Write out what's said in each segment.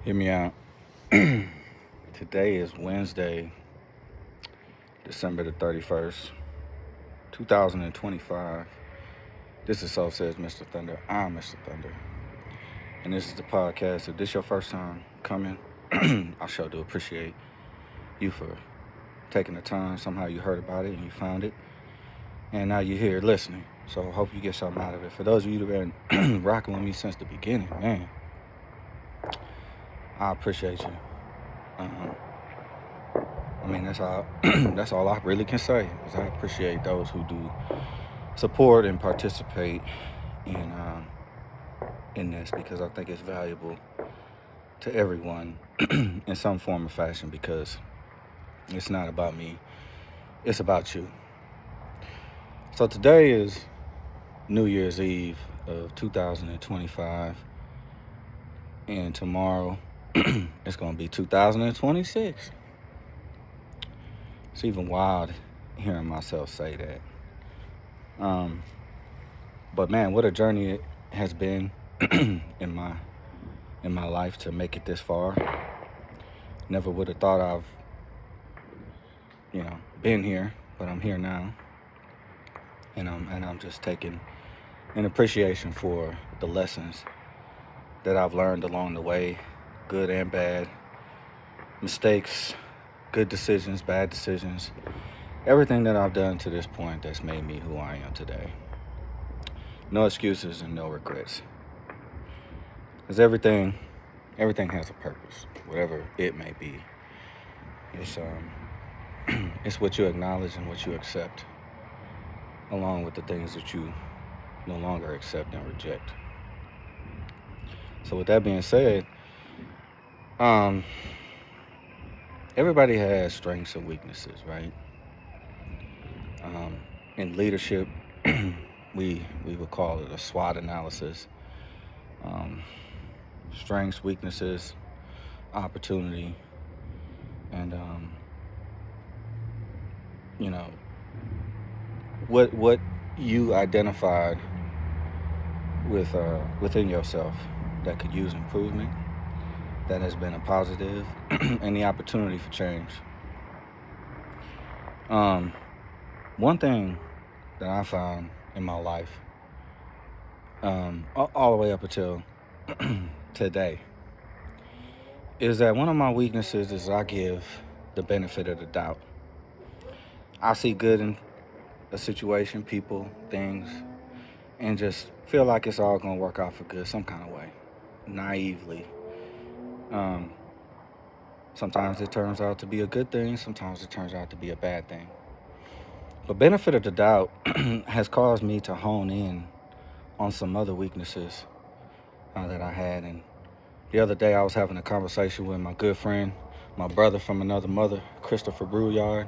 Hear me out. Today is Wednesday, December the 31st, 2025. This is So Says Mr. Thunder. I'm Mr. Thunder. And this is the podcast. If this your first time coming, I sure do appreciate you for taking the time. Somehow you heard about it and you found it. And now you're here listening. So I hope you get something out of it. For those of you that have been rocking with me since the beginning, man, I appreciate you. That's all. That's all I really can say. Is I appreciate those who do support and participate in this, because I think it's valuable to everyone in some form or fashion. Because it's not about me; it's about you. So today is New Year's Eve of 2025, and tomorrow it's going to be 2026. It's even wild hearing myself say that. But man, what a journey it has been in my life to make it this far. Never would have thought I've been here, but I'm here now, and I'm just taking an appreciation for the lessons that I've learned along the way, good and bad, mistakes, good decisions, bad decisions, everything that I've done to this point that's made me who I am today. No excuses and no regrets. Because everything has a purpose, whatever it may be. It's what you acknowledge and what you accept, along with the things that you no longer accept and reject. So with that being said, everybody has strengths and weaknesses, right? In leadership, we would call it a SWOT analysis. Strengths, weaknesses, opportunity, and what you identified with within yourself that could use improvement, that has been a positive, and the opportunity for change. One thing that I found in my life, all the way up until today, is that one of my weaknesses is I give the benefit of the doubt. I see good in a situation, people, things, and just feel like it's all going to work out for good some kind of way, naively. Sometimes it turns out to be a good thing, sometimes it turns out to be a bad thing. But benefit of the doubt has caused me to hone in on some other weaknesses that I had. And the other day I was having a conversation with my good friend, my brother from another mother, Christopher Brouillard.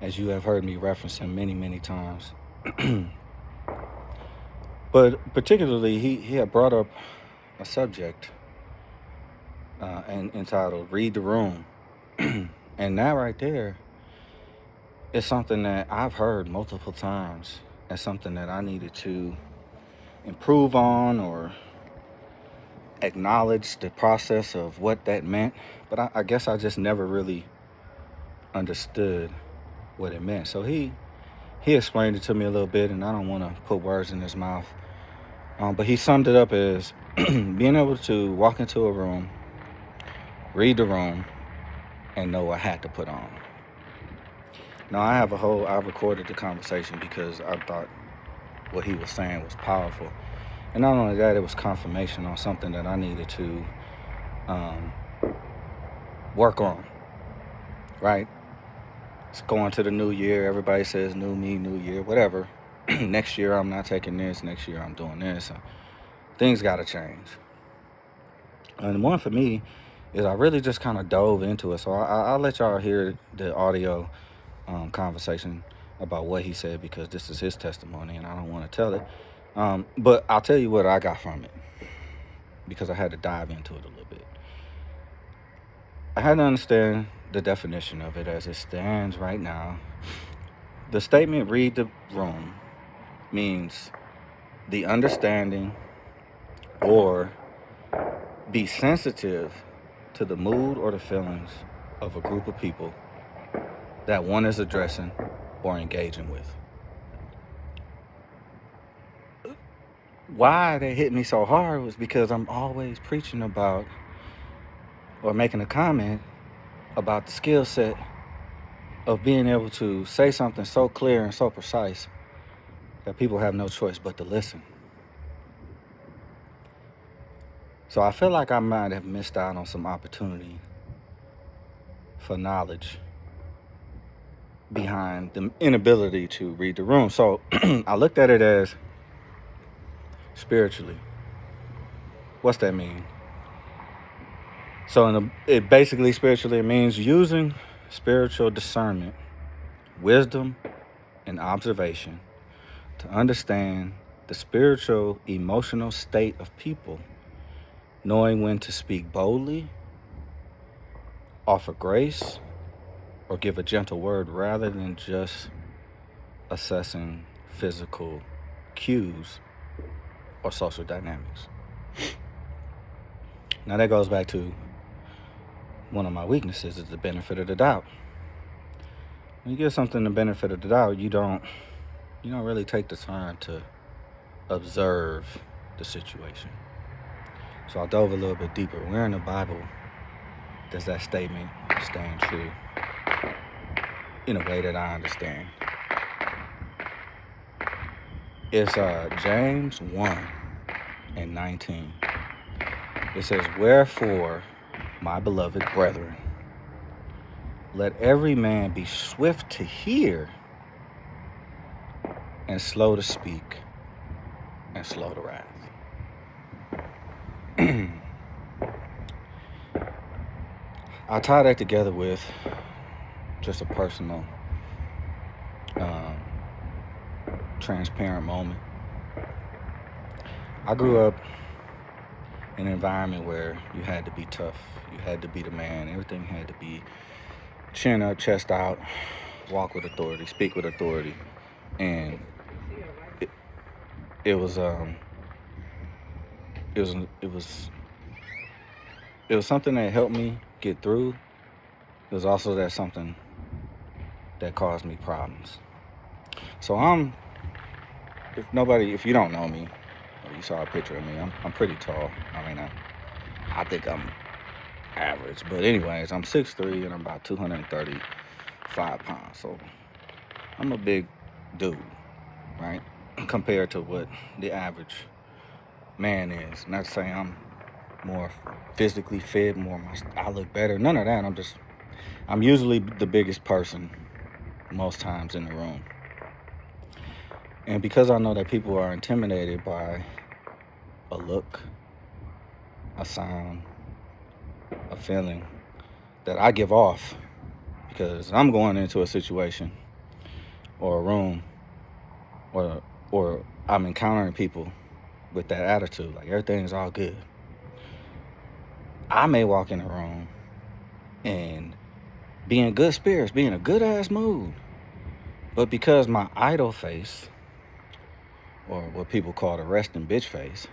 As you have heard me reference him many, many times. But particularly, he had brought up a subject entitled Read the Room. And that right there is something that I've heard multiple times as something that I needed to improve on or acknowledge the process of what that meant. But I guess I just never really understood what it meant. So he explained it to me a little bit, and I don't want to put words in his mouth. But he summed it up as being able to walk into a room, read the room, and know what hat to put on. Now, I recorded the conversation because I thought what he was saying was powerful. And not only that, it was confirmation on something that I needed to work on, right? It's going to the new year. Everybody says new me, new year, whatever. Next year, I'm not taking this. Next year, I'm doing this. Things got to change. And one for me is I really just kind of dove into it. So I'll let y'all hear the audio conversation about what he said, because this is his testimony and I don't want to tell it. But I'll tell you what I got from it, because I had to dive into it a little bit. I had to understand the definition of it as it stands right now. The statement "read the room" means the understanding or be sensitive to the mood or the feelings of a group of people that one is addressing or engaging with. Why they hit me so hard was because I'm always preaching about or making a comment about the skill set of being able to say something so clear and so precise that people have no choice but to listen. So I feel like I might have missed out on some opportunity for knowledge behind the inability to read the room. So I looked at it as spiritually. What's that mean? So it basically spiritually, it means using spiritual discernment, wisdom, and observation to understand the spiritual, emotional state of people, knowing when to speak boldly, offer grace, or give a gentle word rather than just assessing physical cues or social dynamics. Now that goes back to one of my weaknesses, is the benefit of the doubt. When you give something the benefit of the doubt, you don't really take the time to observe the situation. So I dove a little bit deeper. Where in the Bible does that statement stand true in a way that I understand? It's James 1:19. It says, "Wherefore, my beloved brethren, let every man be swift to hear and slow to speak and slow to wrath." I tie that together with just a personal, transparent moment. I grew up in an environment where you had to be tough. You had to be the man. Everything had to be chin up, chest out, walk with authority, speak with authority. And it was something that helped me get through. It was also something that caused me problems. So if you don't know me, or you saw a picture of me, I'm pretty tall. I mean, I think I'm average, but anyways, I'm 6'3" and I'm about 235 pounds. So I'm a big dude, right? Compared to what the average man is. Not to say I'm more physically fit, I look better. None of that. I'm usually the biggest person most times in the room. And because I know that people are intimidated by a look, a sound, a feeling that I give off, because I'm going into a situation or a room or I'm encountering people with that attitude, like everything's all good. I may walk in a room and be in good spirits, be in a good ass mood, but because my idol face, or what people call the resting bitch face,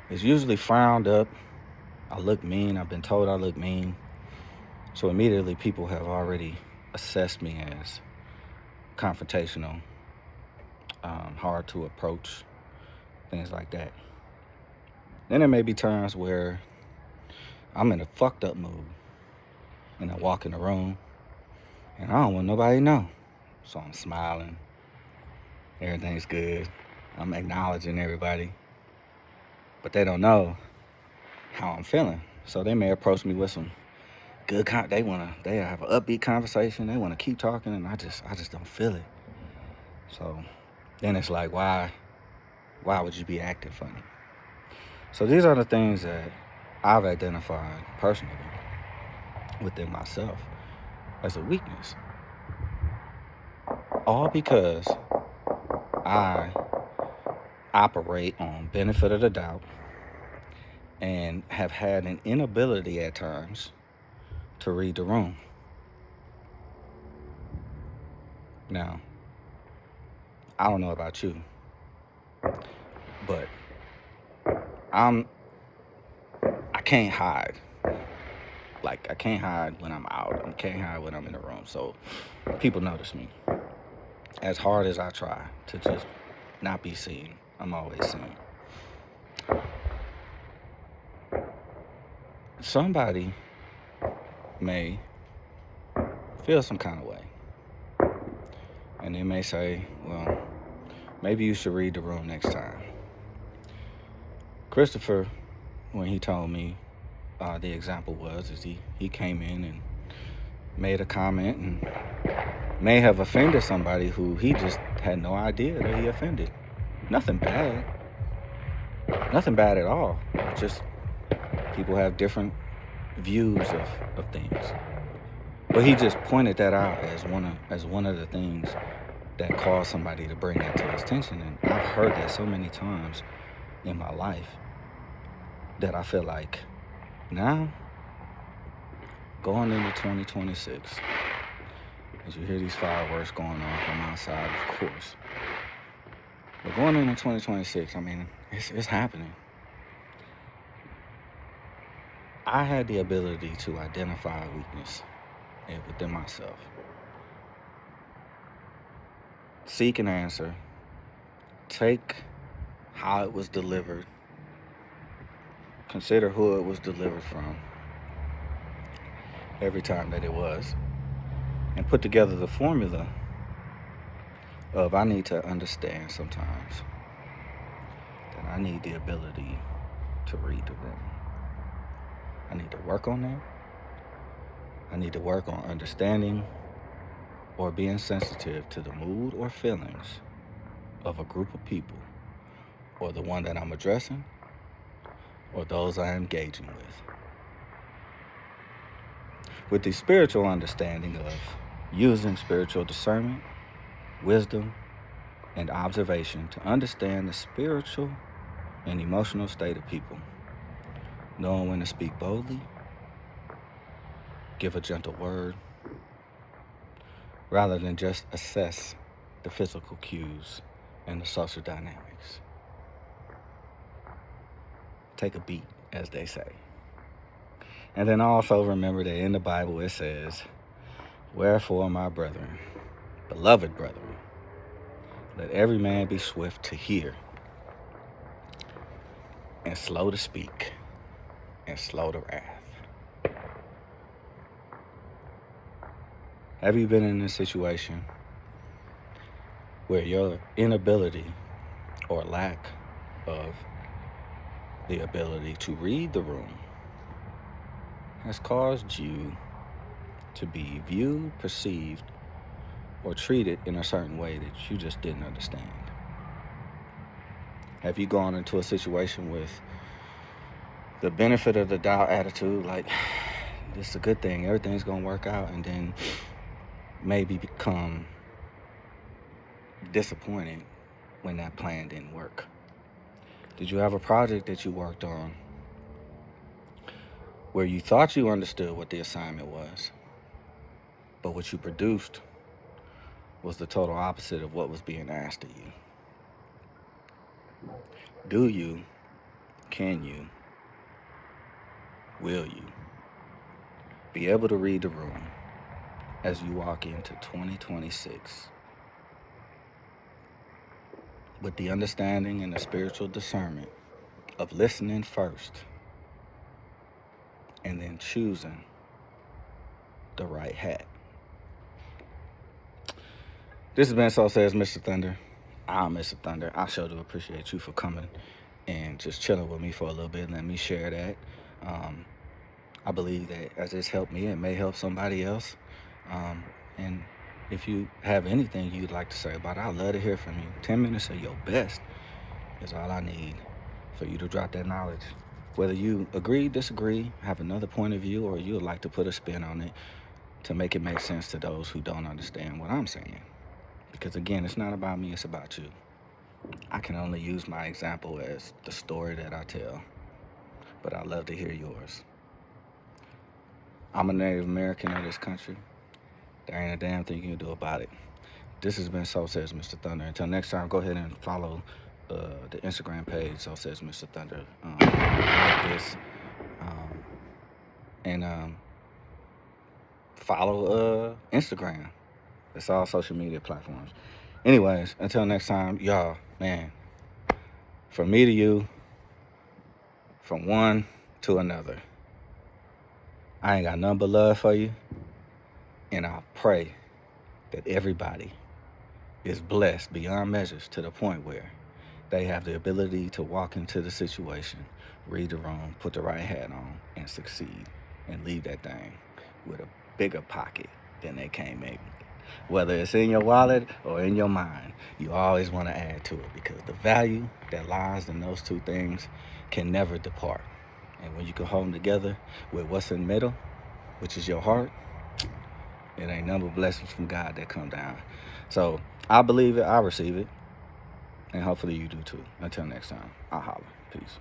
is usually frowned up. I look mean. I've been told I look mean. So immediately people have already assessed me as confrontational, hard to approach, things like that. Then there may be times where I'm in a fucked up mood and I walk in the room and I don't want nobody to know. So I'm smiling. Everything's good. I'm acknowledging everybody. But they don't know how I'm feeling. So they may approach me with some good they have an upbeat conversation. They want to keep talking, and I just don't feel it. So then it's like, why would you be acting funny? So these are the things that I've identified personally within myself as a weakness. All because I operate on benefit of the doubt and have had an inability at times to read the room. Now, I don't know about you, but I'm can't hide. Like, I can't hide when I'm out. I can't hide when I'm in the room. So people notice me. As hard as I try to just not be seen, I'm always seen. Somebody may feel some kind of way. And they may say, well, maybe you should read the room next time. Christopher, when he told me, the example is he came in and made a comment and may have offended somebody who he just had no idea that he offended. Nothing bad. Nothing bad at all. Just people have different views of things. But he just pointed that out as one of the things that caused somebody to bring that to his attention. And I've heard that so many times in my life that I feel like now, going into 2026, as you hear these fireworks going off on my side, of course. But going into 2026, I mean, it's happening. I had the ability to identify a weakness within myself. Seek an answer. Take how it was delivered. Consider who it was delivered from every time that it was. And put together the formula of I need to understand sometimes that I need the ability to read the room. I need to work on that. I need to work on understanding or being sensitive to the mood or feelings of a group of people, or the one that I'm addressing, or those I'm engaging with. With the spiritual understanding of using spiritual discernment, wisdom, and observation to understand the spiritual and emotional state of people, knowing when to speak boldly, give a gentle word, rather than just assess the physical cues and the social dynamics. Take a beat, as they say. And then also remember that in the Bible it says, wherefore, my brethren, beloved brethren, let every man be swift to hear, and slow to speak, and slow to wrath. Have you been in a situation where your inability or lack of the ability to read the room has caused you to be viewed, perceived, or treated in a certain way that you just didn't understand? Have you gone into a situation with the benefit of the doubt attitude, like, this is a good thing, everything's gonna work out, and then maybe become disappointed when that plan didn't work? Did you have a project that you worked on where you thought you understood what the assignment was, but what you produced was the total opposite of what was being asked of you? Do you, can you, will you be able to read the room as you walk into 2026 with the understanding and the spiritual discernment of listening first and then choosing the right hat? This has been So Says Mr. Thunder. I'm Mr. Thunder. I sure do appreciate you for coming and just chilling with me for a little bit and let me share that. I believe that as it's helped me, it may help somebody else. And if you have anything you'd like to say about it, I'd love to hear from you. 10 minutes of your best is all I need for you to drop that knowledge. Whether you agree, disagree, have another point of view, or you would like to put a spin on it to make it make sense to those who don't understand what I'm saying. Because again, it's not about me, it's about you. I can only use my example as the story that I tell, but I'd love to hear yours. I'm a Native American of this country. There ain't a damn thing you can do about it. This has been So Says Mr. Thunder. Until next time, go ahead and follow the Instagram page, So Says Mr. Thunder. Like this. And follow Instagram. It's all social media platforms. Anyways, until next time, y'all, man, from me to you, from one to another, I ain't got nothing but love for you. And I pray that everybody is blessed beyond measures to the point where they have the ability to walk into the situation, read the room, put the right hat on, and succeed, and leave that thing with a bigger pocket than they came in. Whether it's in your wallet or in your mind, you always want to add to it, because the value that lies in those two things can never depart. And when you can hold them together with what's in the middle, which is your heart, it ain't none but blessings from God that come down. So I believe it, I receive it, and hopefully you do too. Until next time, I'll holler. Peace.